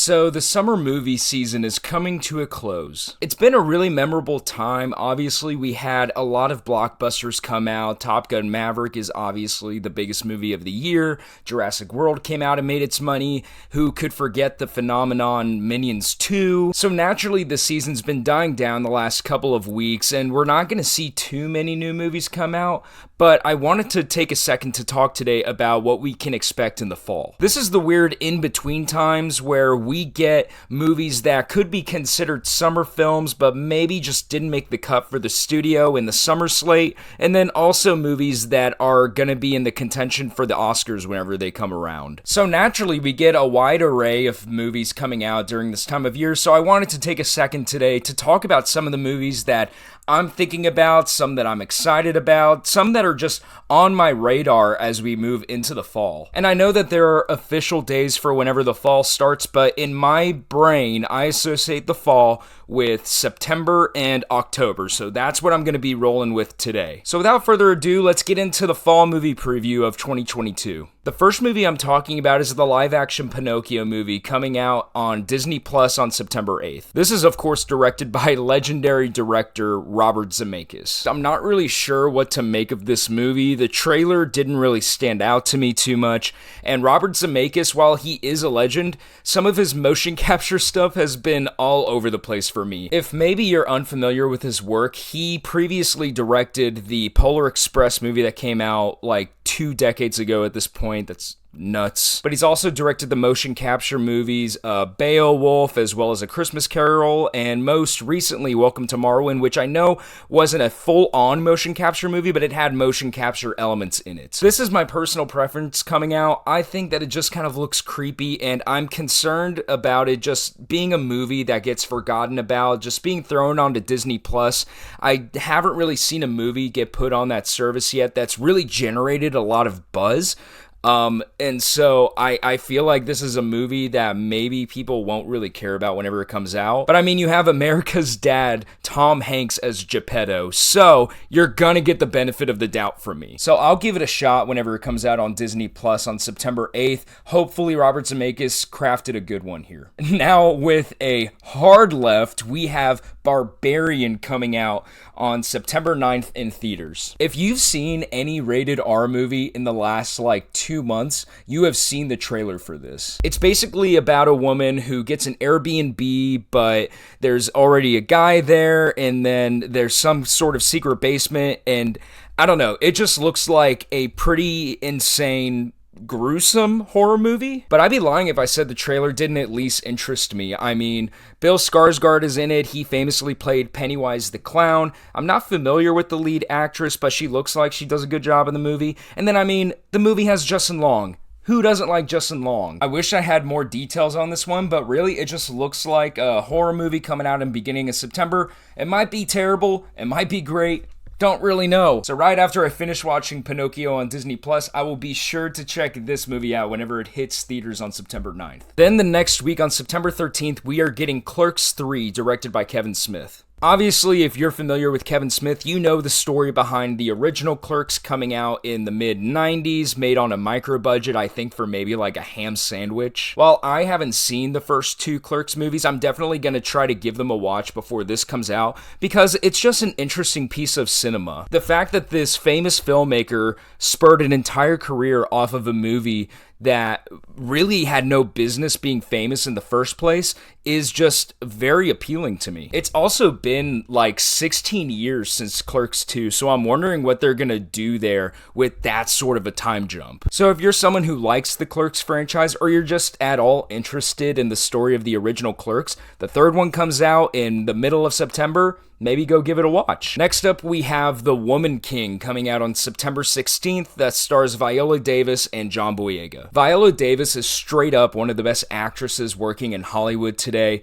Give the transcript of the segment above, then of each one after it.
So the summer movie season is coming to a close. It's been a really memorable time. Obviously, we had a lot of blockbusters come out. Top Gun Maverick is obviously the biggest movie of the year. Jurassic World came out and made its money. Who could forget the phenomenon Minions 2? So naturally, the season's been dying down the last couple of weeks, and we're not going to see too many new movies come out, but I wanted to take a second to talk today about what we can expect in the fall. This is the weird in-between times where we get movies that could be considered summer films, but maybe just didn't make the cut for the studio in the summer slate, and then also movies that are going to be in the contention for the Oscars whenever they come around. So naturally, we get a wide array of movies coming out during this time of year, so I wanted to take a second today to talk about some of the movies that I'm thinking about, some that I'm excited about, some that are just on my radar as we move into the fall. And I know that there are official days for whenever the fall starts, but in my brain, I associate the fall with September and October, so that's what I'm going to be rolling with today. So without further ado, let's get into the fall movie preview of 2022. The first movie I'm talking about is the live-action Pinocchio movie coming out on Disney Plus on September 8th. This is, of course, directed by legendary director Robert Zemeckis. I'm not really sure what to make of this movie. The trailer didn't really stand out to me too much, and Robert Zemeckis, while he is a legend, some of his motion capture stuff has been all over the place for me. If maybe you're unfamiliar with his work, he previously directed the Polar Express movie that came out like 2 decades ago at this point. That's nuts. But he's also directed the motion capture movies Beowulf, as well as A Christmas Carol, and most recently Welcome to Marwen, which I know wasn't a full-on motion capture movie, but it had motion capture elements in it. This is my personal preference coming out. I think that it just kind of looks creepy, and I'm concerned about it just being a movie that gets forgotten about, just being thrown onto Disney Plus. I haven't really seen a movie get put on that service yet that's really generated a lot of buzz. And so I feel like this is a movie that maybe people won't really care about whenever it comes out. But I mean, you have America's Dad, Tom Hanks as Geppetto, so you're gonna get the benefit of the doubt from me. So I'll give it a shot whenever it comes out on Disney Plus on September 8th. Hopefully Robert Zemeckis crafted a good one here. Now with a hard left, we have Barbarian coming out on September 9th in theaters. If you've seen any rated R movie in the last 2 months, you have seen the trailer for this. It's basically about a woman who gets an Airbnb, but there's already a guy there, and then there's some sort of secret basement, and I don't know, it just looks like a pretty insane, gruesome horror movie. But I'd be lying if I said the trailer didn't at least interest me. I mean, Bill Skarsgård is in it. He famously played Pennywise the Clown. I'm not familiar with the lead actress, but she looks like she does a good job in the movie. And then, I mean, the movie has Justin Long. Who doesn't like Justin Long? I wish I had more details on this one, but really it just looks like a horror movie coming out in the beginning of September. It might be terrible. It might be great. Don't really know. So right after I finish watching Pinocchio on Disney Plus, I will be sure to check this movie out whenever it hits theaters on September 9th. Then the next week on September 13th, we are getting Clerks 3, directed by Kevin Smith. Obviously, if you're familiar with Kevin Smith, you know the story behind the original Clerks coming out in the mid-90s, made on a micro budget, I think for maybe like a ham sandwich. While I haven't seen the first 2 Clerks movies, I'm definitely going to try to give them a watch before this comes out, because it's just an interesting piece of cinema. The fact that this famous filmmaker spurred an entire career off of a movie that really had no business being famous in the first place is just very appealing to me. It's also been 16 years since Clerks 2, so I'm wondering what they're gonna do there with that sort of a time jump. So if you're someone who likes the Clerks franchise, or you're just at all interested in the story of the original Clerks, the 3rd one comes out in the middle of September. Maybe go give it a watch. Next up, we have The Woman King coming out on September 16th that stars Viola Davis and John Boyega. Viola Davis is straight up one of the best actresses working in Hollywood today.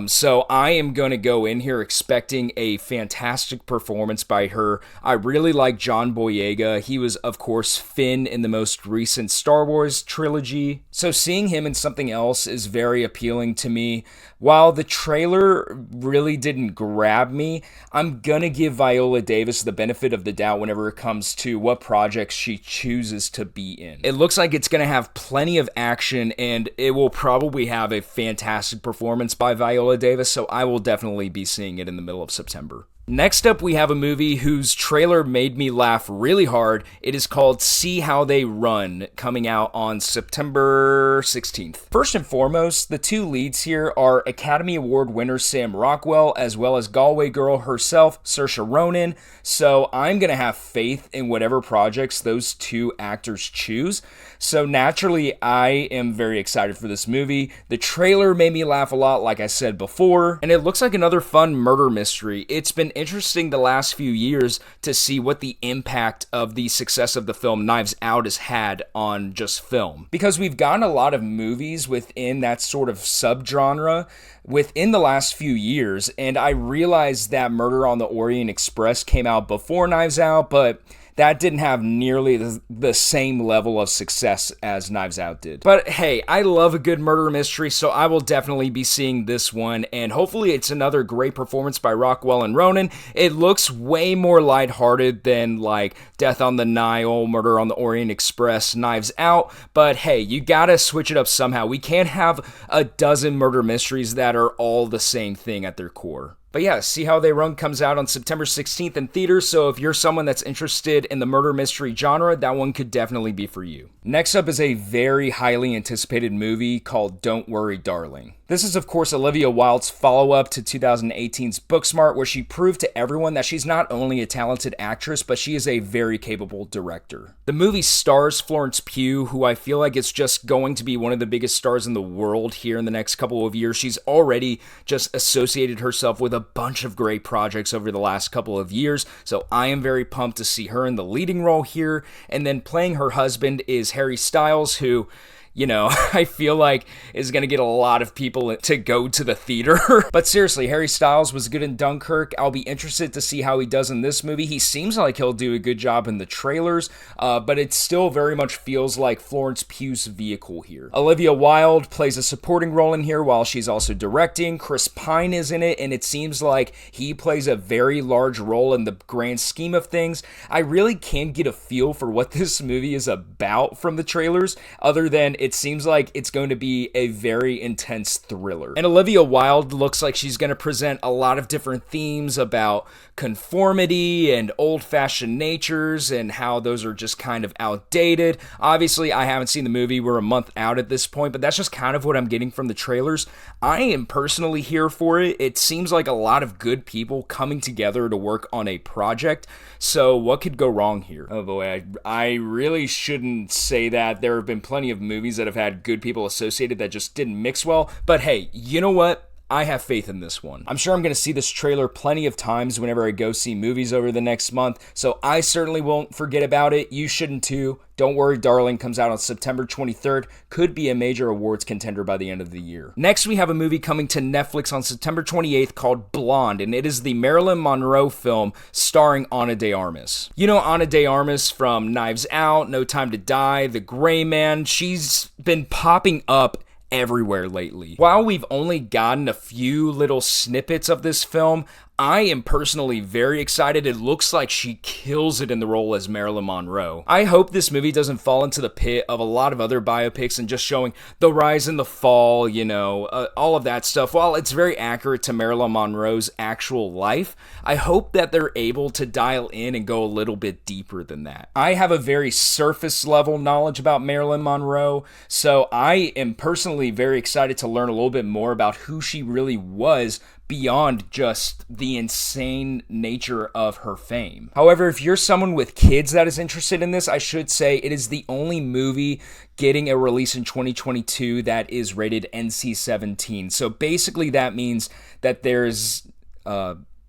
So I am going to go in here expecting a fantastic performance by her. I really like John Boyega. He was, of course, Finn in the most recent Star Wars trilogy. So seeing him in something else is very appealing to me. While the trailer really didn't grab me, me, I'm gonna give Viola Davis the benefit of the doubt whenever it comes to what projects she chooses to be in. It looks like it's gonna have plenty of action, and it will probably have a fantastic performance by Viola Davis, so I will definitely be seeing it in the middle of September. Next up, we have a movie whose trailer made me laugh really hard. It is called See How They Run, coming out on September 16th. First and foremost, the two leads here are Academy Award winner Sam Rockwell, as well as Galway Girl herself, Saoirse Ronan, so I'm gonna have faith in whatever projects those two actors choose. So naturally, I am very excited for this movie. The trailer made me laugh a lot, like I said before, and it looks like another fun murder mystery. It's been interesting the last few years to see what the impact of the success of the film Knives Out has had on just film. Because we've gotten a lot of movies within that sort of subgenre within the last few years, and I realized that Murder on the Orient Express came out before Knives Out, but that didn't have nearly the same level of success as Knives Out did. But hey, I love a good murder mystery, so I will definitely be seeing this one, and hopefully it's another great performance by Rockwell and Ronan. It looks way more lighthearted than like Death on the Nile, Murder on the Orient Express, Knives Out, but hey, you gotta switch it up somehow. We can't have a dozen murder mysteries that are all the same thing at their core. But yeah, See How They Run comes out on September 16th in theaters, so if you're someone that's interested in the murder mystery genre, that one could definitely be for you. Next up is a very highly anticipated movie called Don't Worry, Darling. This is, of course, Olivia Wilde's follow-up to 2018's Booksmart, where she proved to everyone that she's not only a talented actress, but she is a very capable director. The movie stars Florence Pugh, who I feel like is just going to be one of the biggest stars in the world here in the next couple of years. She's already just associated herself with a bunch of great projects over the last couple of years, so I am very pumped to see her in the leading role here. And then playing her husband is Harry Styles, who, you know, I feel like is going to get a lot of people to go to the theater. But seriously, Harry Styles was good in Dunkirk. I'll be interested to see how he does in this movie. He seems like he'll do a good job in the trailers, but it still very much feels like Florence Pugh's vehicle here. Olivia Wilde plays a supporting role in here while she's also directing. Chris Pine is in it, and it seems like he plays a very large role in the grand scheme of things. I really can't get a feel for what this movie is about from the trailers, other than it seems like it's going to be a very intense thriller. And Olivia Wilde looks like she's going to present a lot of different themes about conformity and old-fashioned natures and how those are just kind of outdated. Obviously, I haven't seen the movie. We're a month out at this point, but that's just kind of what I'm getting from the trailers. I am personally here for it. It seems like a lot of good people coming together to work on a project. So what could go wrong here? Oh boy, I really shouldn't say that. There have been plenty of movies that have had good people associated that just didn't mix well. But hey, you know what? I have faith in this one. I'm sure I'm going to see this trailer plenty of times whenever I go see movies over the next month, so I certainly won't forget about it. You shouldn't too. Don't Worry, Darling comes out on September 23rd. Could be a major awards contender by the end of the year. Next, we have a movie coming to Netflix on September 28th called Blonde, and it is the Marilyn Monroe film starring Ana de Armas. You know Ana de Armas from Knives Out, No Time to Die, The Gray Man. She's been popping up everywhere lately. While we've only gotten a few little snippets of this film, I am personally very excited. It looks like she kills it in the role as Marilyn Monroe. I hope this movie doesn't fall into the pit of a lot of other biopics and just showing the rise and the fall, you know, all of that stuff. While it's very accurate to Marilyn Monroe's actual life, I hope that they're able to dial in and go a little bit deeper than that. I have a very surface level knowledge about Marilyn Monroe, so I am personally very excited to learn a little bit more about who she really was beyond just the insane nature of her fame. However, if you're someone with kids that is interested in this, I should say it is the only movie getting a release in 2022 that is rated NC-17. So basically that means that there's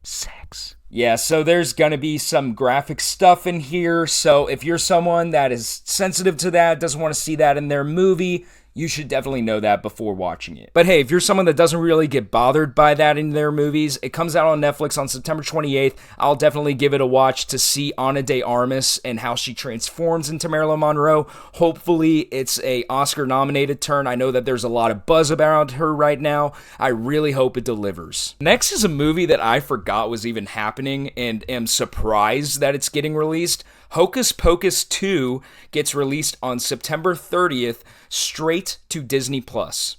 sex. Yeah, so there's gonna be some graphic stuff in here. So if you're someone that is sensitive to that, doesn't want to see that in their movie, you should definitely know that before watching it. But hey, if you're someone that doesn't really get bothered by that in their movies, it comes out on Netflix on September 28th. I'll definitely give it a watch to see Ana de Armas and how she transforms into Marilyn Monroe. Hopefully, it's a Oscar-nominated turn. I know that there's a lot of buzz about her right now. I really hope it delivers. Next is a movie that I forgot was even happening and am surprised that it's getting released. Hocus Pocus 2 gets released on September 30th, straight to Disney+.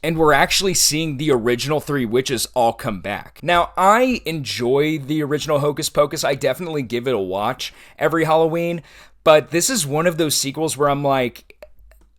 And we're actually seeing the original Three Witches all come back. Now, I enjoy the original Hocus Pocus. I definitely give it a watch every Halloween, but this is one of those sequels where I'm like,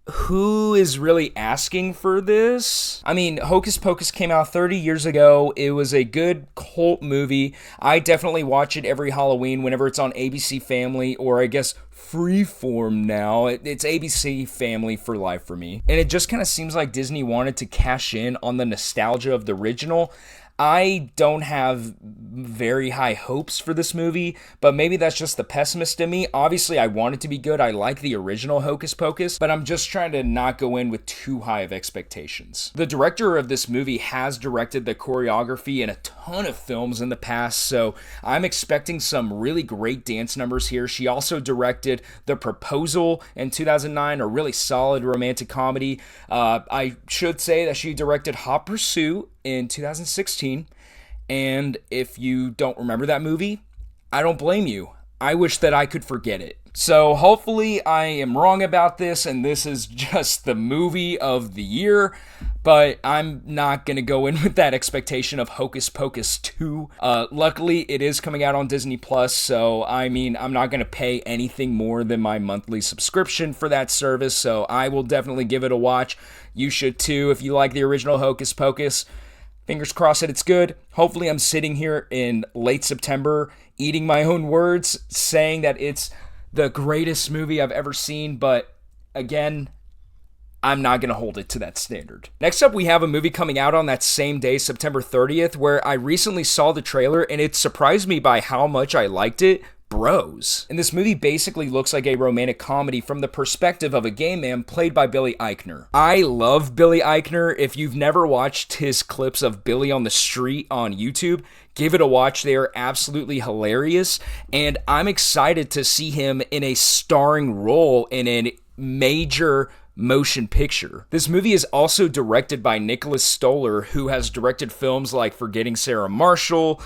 who is really asking for this? I mean, Hocus Pocus came out 30 years ago. It was a good cult movie. I definitely watch it every Halloween whenever it's on ABC Family, or I guess Freeform now. It's ABC Family for life for me. And it just kind of seems like Disney wanted to cash in on the nostalgia of the original. I don't have very high hopes for this movie, but maybe that's just the pessimist in me. Obviously, I want it to be good. I like the original Hocus Pocus, but I'm just trying to not go in with too high of expectations. The director of this movie has directed the choreography in a ton of films in the past, so I'm expecting some really great dance numbers here. She also directed The Proposal in 2009, a really solid romantic comedy. I should say that she directed Hot Pursuit in 2016, and if you don't remember that movie, I don't blame you. I wish that I could forget it. So hopefully I am wrong about this, and this is just the movie of the year, but I'm not going to go in with that expectation of Hocus Pocus 2. Luckily, it is coming out on Disney+, so I mean, I'm not going to pay anything more than my monthly subscription for that service, so I will definitely give it a watch. You should too if you like the original Hocus Pocus. Fingers crossed that it's good. Hopefully I'm sitting here in late September eating my own words, saying that it's the greatest movie I've ever seen, but again, I'm not going to hold it to that standard. Next up, we have a movie coming out on that same day, September 30th, where I recently saw the trailer and it surprised me by how much I liked it. Bros. And this movie basically looks like a romantic comedy from the perspective of a gay man played by Billy Eichner. I love Billy Eichner. If you've never watched his clips of Billy on the Street on YouTube, give it a watch. They are absolutely hilarious, and I'm excited to see him in a starring role in a major motion picture. This movie is also directed by Nicholas Stoller, who has directed films like Forgetting Sarah Marshall,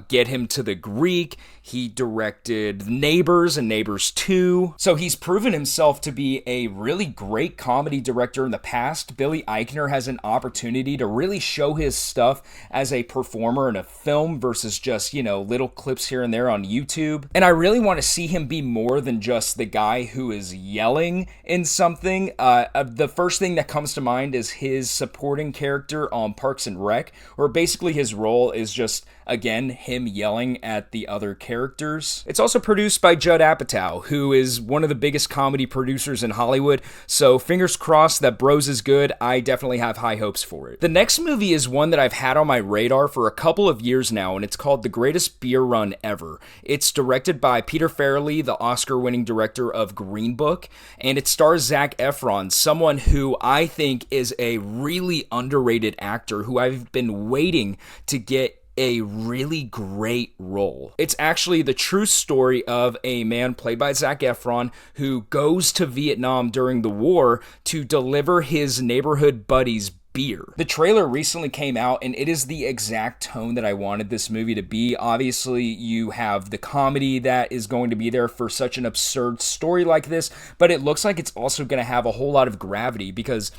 Get Him to the Greek. He directed Neighbors and Neighbors 2. So he's proven himself to be a really great comedy director in the past. Billy Eichner has an opportunity to really show his stuff as a performer in a film versus just, little clips here and there on YouTube. And I really want to see him be more than just the guy who is yelling in something. The first thing that comes to mind is his supporting character on Parks and Rec, where basically his role is just, again, him yelling at the other characters. It's also produced by Judd Apatow, who is one of the biggest comedy producers in Hollywood, so fingers crossed that Bros is good. I definitely have high hopes for it. The next movie is one that I've had on my radar for a couple of years now, and it's called The Greatest Beer Run Ever. It's directed by Peter Farrelly, the Oscar-winning director of Green Book, and it stars Zac Efron, someone who I think is a really underrated actor who I've been waiting to get a really great role. It's actually the true story of a man played by Zac Efron who goes to Vietnam during the war to deliver his neighborhood buddies beer. The trailer recently came out and it is the exact tone that I wanted this movie to be. Obviously, you have the comedy that is going to be there for such an absurd story like this, but it looks like it's also going to have a whole lot of gravity because,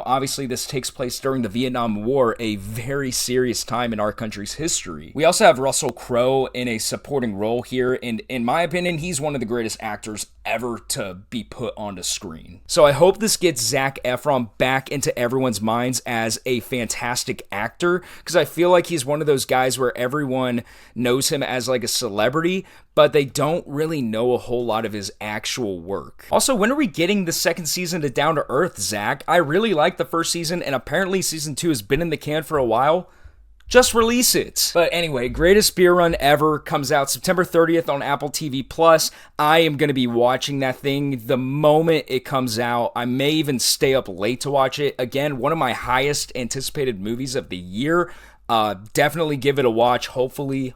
obviously this takes place during the Vietnam War, a very serious time in our country's history. We also have Russell Crowe in a supporting role here, and in my opinion, he's one of the greatest actors ever to be put onto screen. So I hope this gets Zac Efron back into everyone's minds as a fantastic actor, because I feel like he's one of those guys where everyone knows him as like a celebrity, but they don't really know a whole lot of his actual work. Also, when are we getting the second season to Down to Earth, Zach? I really liked the first season, and apparently season 2 has been in the can for a while. Just release it. But anyway, Greatest Beer Run Ever comes out September 30th on Apple TV Plus. I am going to be watching that thing the moment it comes out. I may even stay up late to watch it. Again, one of my highest anticipated movies of the year. Definitely give it a watch. Hopefully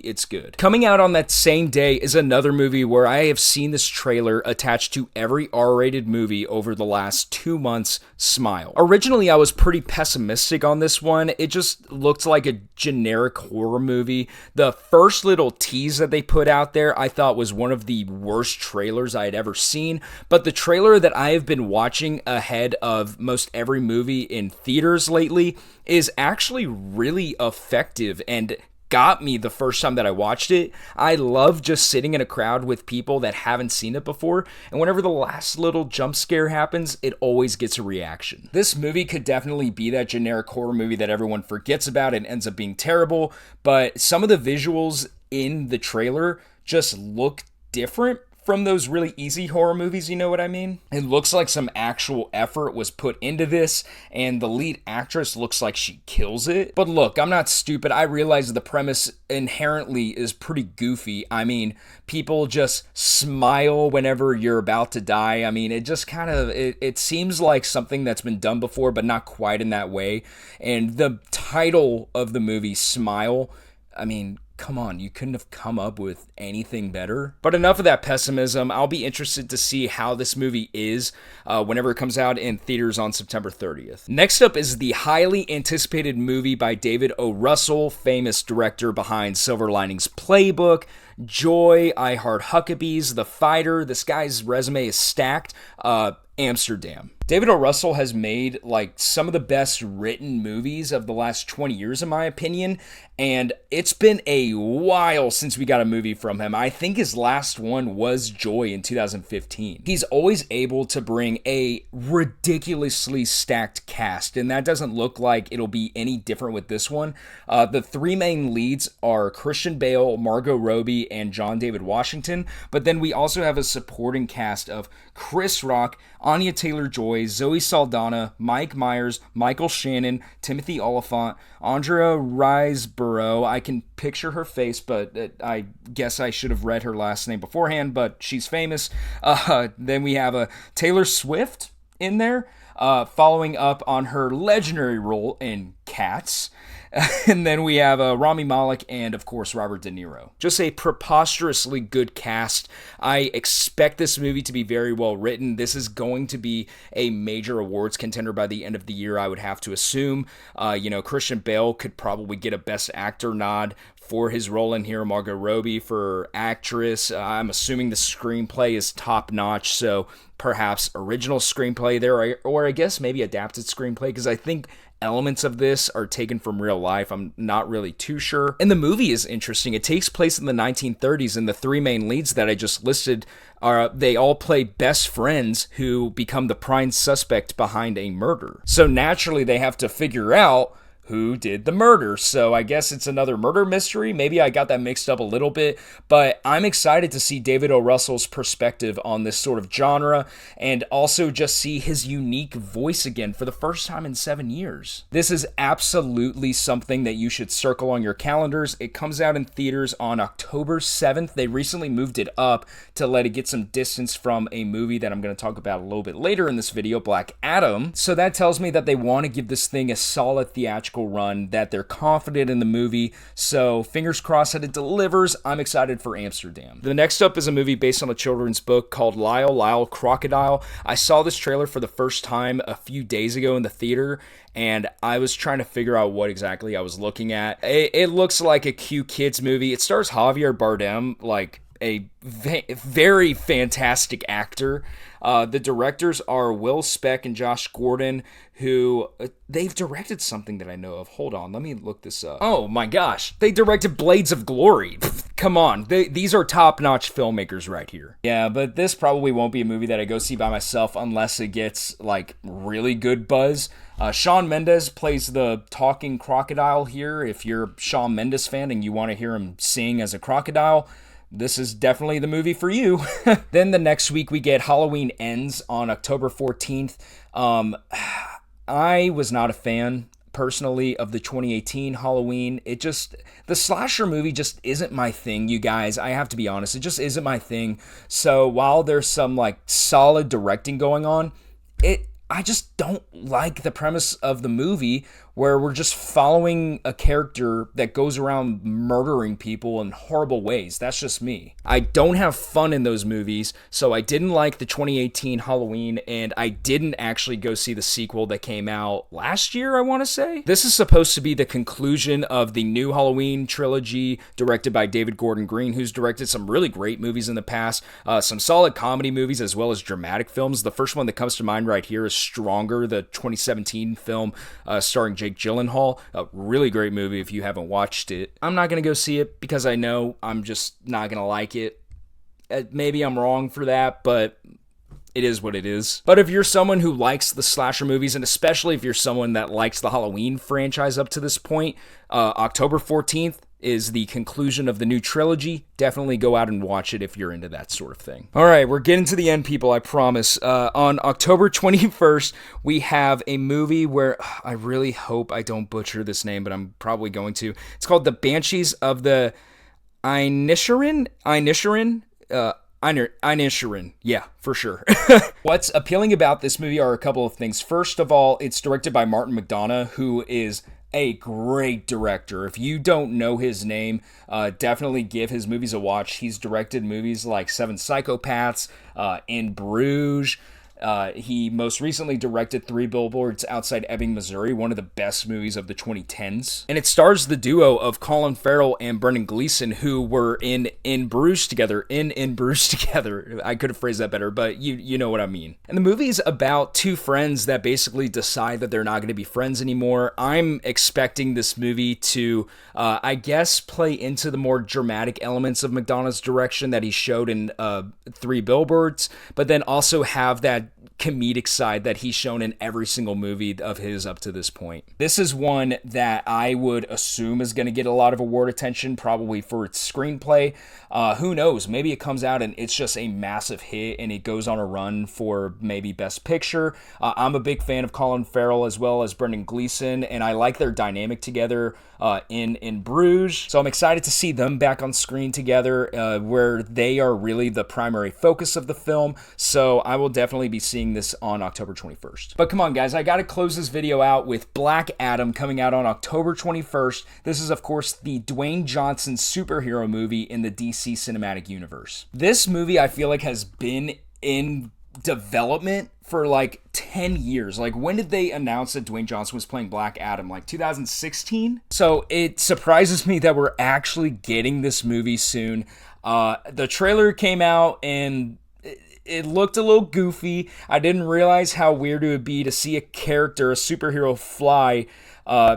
it's good. Coming out on that same day is another movie where I have seen this trailer attached to every R-rated movie over the last 2 months, Smile. Originally, I was pretty pessimistic on this one. It just looked like a generic horror movie. The first little tease that they put out there, I thought was one of the worst trailers I had ever seen. But the trailer that I have been watching ahead of most every movie in theaters lately is actually really effective and got me the first time that I watched it. I love just sitting in a crowd with people that haven't seen it before, and whenever the last little jump scare happens, it always gets a reaction. This movie could definitely be that generic horror movie that everyone forgets about and ends up being terrible, but some of the visuals in the trailer just look different from those really easy horror movies, you know what I mean? It looks like some actual effort was put into this, and the lead actress looks like she kills it. But look, I'm not stupid. I realize the premise inherently is pretty goofy. I mean, people just smile whenever you're about to die. I mean, it just kind of, it seems like something that's been done before, but not quite in that way. And the title of the movie, Smile, I mean, come on, you couldn't have come up with anything better. But enough of that pessimism. I'll be interested to see how this movie is whenever it comes out in theaters on September 30th. Next up is the highly anticipated movie by David O. Russell, famous director behind Silver Linings Playbook, Joy, I Heart Huckabees, The Fighter. This guy's resume is stacked. Amsterdam. David O. Russell has made like some of the best written movies of the last 20 years, in my opinion, and it's been a while since we got a movie from him. I think his last one was Joy in 2015. He's always able to bring a ridiculously stacked cast, and that doesn't look like it'll be any different with this one. The three main leads are Christian Bale, Margot Robbie, and John David Washington, but then we also have a supporting cast of Chris Rock, Anya Taylor-Joy, Zoe Saldana, Mike Myers, Michael Shannon, Timothy Olyphant, Andrea Riseborough. I can picture her face, but I guess I should have read her last name beforehand, but she's famous. Then we have Taylor Swift in there, following up on her legendary role in Cats. And then we have Rami Malek and, of course, Robert De Niro. Just a preposterously good cast. I expect this movie to be very well written. This is going to be a major awards contender by the end of the year, I would have to assume. Christian Bale could probably get a Best Actor nod for his role in here. Margot Robbie for actress. I'm assuming the screenplay is top-notch, so perhaps original screenplay there, or I guess maybe adapted screenplay, because I think elements of this are taken from real life. I'm not really too sure. And the movie is interesting. It takes place in the 1930s, and the three main leads that I just listed they all play best friends who become the prime suspect behind a murder. So naturally, they have to figure out who did the murder. So I guess it's another murder mystery. Maybe I got that mixed up a little bit, but I'm excited to see David O. Russell's perspective on this sort of genre, and also just see his unique voice again for the first time in 7 years. This is absolutely something that you should circle on your calendars. It comes out in theaters on October 7th. They recently moved it up to let it get some distance from a movie that I'm going to talk about a little bit later in this video, Black Adam. So that tells me that they want to give this thing a solid theatrical run, that they're confident in the movie, so fingers crossed that it delivers. I'm excited for Amsterdam. The next up is a movie based on a children's book called Lyle Crocodile. I saw this trailer for the first time a few days ago in the theater, and I was trying to figure out what exactly I was looking at. It looks like a cute kids movie. It stars Javier Bardem, like a very fantastic actor. The directors are Will Speck and Josh Gordon, who they've directed something that I know of. Hold on, let me look this up. Oh my gosh, they directed Blades of Glory. Come on, these are top-notch filmmakers right here. Yeah, but this probably won't be a movie that I go see by myself unless it gets like really good buzz. Shawn Mendes plays the talking crocodile here. If you're a Shawn Mendes fan and you want to hear him sing as a crocodile, this is definitely the movie for you. Then the next week we get Halloween Ends on October 14th. I was not a fan personally of the 2018 Halloween. The slasher movie just isn't my thing, you guys. I have to be honest. It just isn't my thing. So while there's some like solid directing going on, I just don't like the premise of the movie where we're just following a character that goes around murdering people in horrible ways. That's just me. I don't have fun in those movies, so I didn't like the 2018 Halloween, and I didn't actually go see the sequel that came out last year, I want to say. This is supposed to be the conclusion of the new Halloween trilogy directed by David Gordon Green, who's directed some really great movies in the past, some solid comedy movies as well as dramatic films. The first one that comes to mind right here is Stronger, the 2017 film starring Jake Gyllenhaal. A really great movie if you haven't watched it. I'm not going to go see it because I know I'm just not going to like it. Maybe I'm wrong for that, but it is what it is. But if you're someone who likes the slasher movies, and especially if you're someone that likes the Halloween franchise up to this point, October 14th is the conclusion of the new trilogy. Definitely go out and watch it if you're into that sort of thing. All right, we're getting to the end, people, I promise. On October 21st, we have a movie where I really hope I don't butcher this name, but I'm probably going to. It's called The Banshees of the Inisherin. Yeah, for sure. What's appealing about this movie are a couple of things. First of all, it's directed by Martin McDonagh, who is a great director. If you don't know his name, definitely give his movies a watch. He's directed movies like Seven Psychopaths, In Bruges. He most recently directed Three Billboards Outside Ebbing, Missouri, one of the best movies of the 2010s. And it stars the duo of Colin Farrell and Brendan Gleeson, who were in Bruges together. In Bruges together. I could have phrased that better, but you know what I mean. And the movie's about two friends that basically decide that they're not going to be friends anymore. I'm expecting this movie to, I guess, play into the more dramatic elements of McDonagh's direction that he showed in Three Billboards, but then also have that comedic side that he's shown in every single movie of his up to this point. This is one that I would assume is going to get a lot of award attention, probably for its screenplay. Who knows? Maybe it comes out and it's just a massive hit and it goes on a run for maybe Best Picture. I'm a big fan of Colin Farrell as well as Brendan Gleeson, and I like their dynamic together in Bruges. So I'm excited to see them back on screen together, where they are really the primary focus of the film. So I will definitely be seeing this on October 21st. But come on, guys, I gotta close this video out with Black Adam coming out on October 21st. This is, of course, the Dwayne Johnson superhero movie in the DC Cinematic Universe. This movie, I feel like, has been in development for like 10 years. Like, when did they announce that Dwayne Johnson was playing Black Adam? Like 2016? So it surprises me that we're actually getting this movie soon. The trailer came out and it looked a little goofy. I didn't realize how weird it would be to see a character, a superhero, fly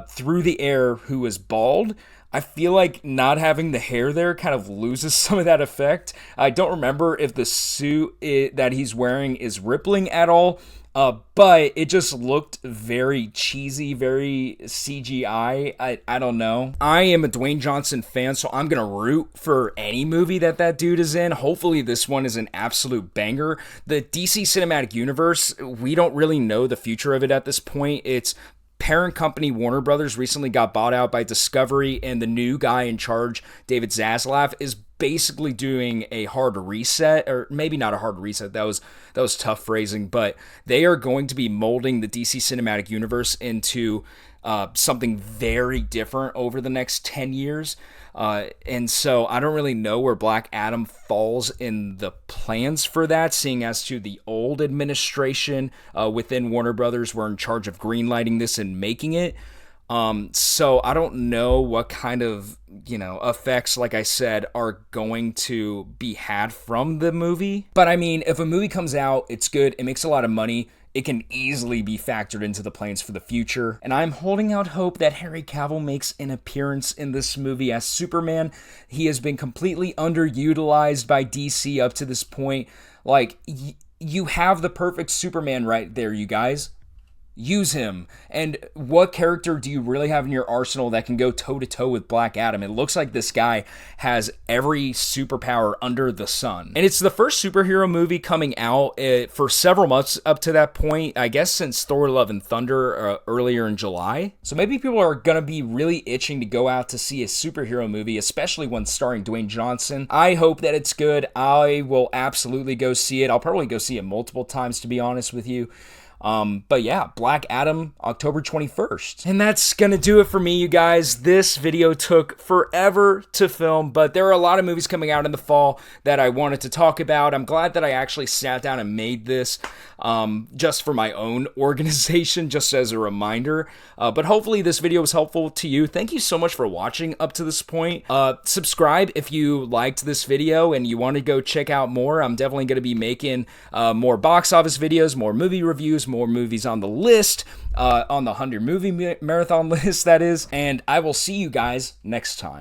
through the air who was bald. I feel like not having the hair there kind of loses some of that effect. I don't remember if the suit that he's wearing is rippling at all, but it just looked very cheesy, very CGI. I don't know. I am a Dwayne Johnson fan, so I'm going to root for any movie that dude is in. Hopefully this one is an absolute banger. The DC Cinematic Universe, we don't really know the future of it at this point. Its parent company Warner Brothers recently got bought out by Discovery, and the new guy in charge, David Zaslav, is basically doing a hard reset, or maybe not a hard reset. That was tough phrasing, but they are going to be molding the DC Cinematic Universe into something very different over the next 10 years. And so I don't really know where Black Adam falls in the plans for that, seeing as to the old administration within Warner Brothers were in charge of greenlighting this and making it. So I don't know what kind of, effects, like I said, are going to be had from the movie. But I mean, if a movie comes out, it's good, it makes a lot of money, it can easily be factored into the plans for the future. And I'm holding out hope that Henry Cavill makes an appearance in this movie as Superman. He has been completely underutilized by DC up to this point. Like, you have the perfect Superman right there, you guys. use him. And what character do you really have in your arsenal that can go toe to toe with Black Adam? It looks like this guy has every superpower under the sun. And it's the first superhero movie coming out for several months up to that point, I guess since Thor Love and Thunder earlier in July. So maybe people are going to be really itching to go out to see a superhero movie, especially one starring Dwayne Johnson. I hope that it's good. I will absolutely go see it. I'll probably go see it multiple times, to be honest with you. But yeah, Black Adam, October 21st. And that's gonna do it for me, you guys. This video took forever to film, but there are a lot of movies coming out in the fall that I wanted to talk about. I'm glad that I actually sat down and made this just for my own organization, just as a reminder. But hopefully this video was helpful to you. Thank you so much for watching up to this point. Subscribe if you liked this video and you want to go check out more. I'm definitely going to be making more box office videos, more movie reviews, more movies on the list, on the 100 movie marathon list, that is. And I will see you guys next time.